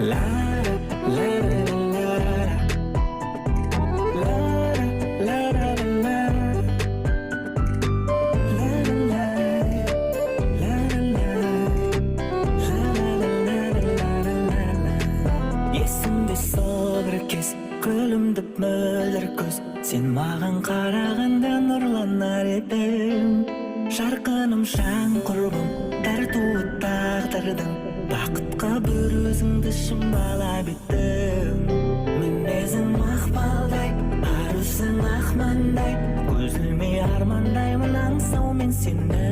La la la la la la la Есімде сол бір кез күлімдіп мөлдір көз сен маған қарағанда нұрланар едің жарқыным жан құрбым тартуы тағдырдың бақытқа бір өзіңді шымбалап еттім мінезің мақпалдай арусың ақмандай көзілмей армандаймын аңсау мен сені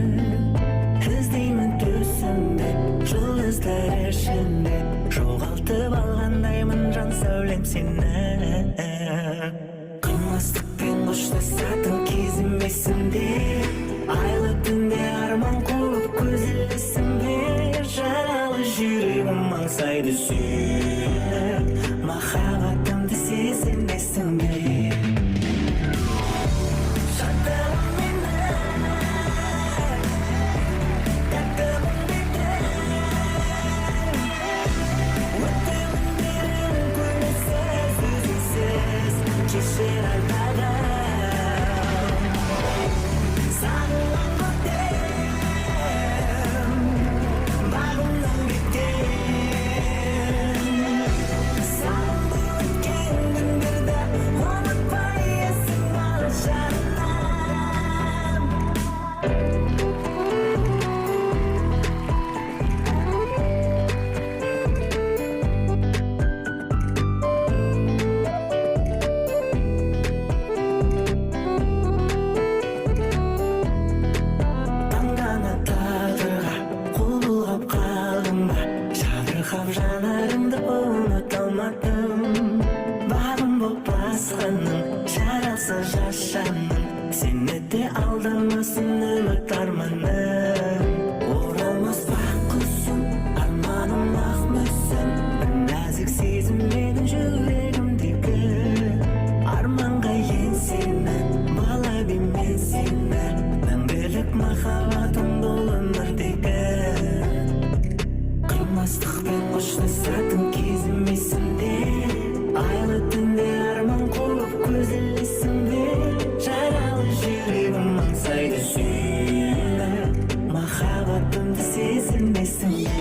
іздеймін төсімде жұлдыздар ішінде жоғалтып алғандаймын жан сәулем сені қимастықпен қоштасатын кезім есімде айлы түнде арман қуып көз ілесіңде жаралы жүрегім аңсайды сүйіп махаббатымды сезінесің бе жанарыңды ұмыта алмадым бағым боп басқаның жаралса жас жаның сені де алдамасын үміт арманым оралмас бақ құсым арманым ақ мүсін бір нәзік сезім менің жүрегімдегі арманға еңсені балап мен сені мәңгілік махаббатым бұл өмірдегі қимастықпен қоштасатын кезім есімде айлы түнде арман қуып көз ілесіңде жаралы жүрегім аңсайды сүйіп махаббатымды сезінесің бе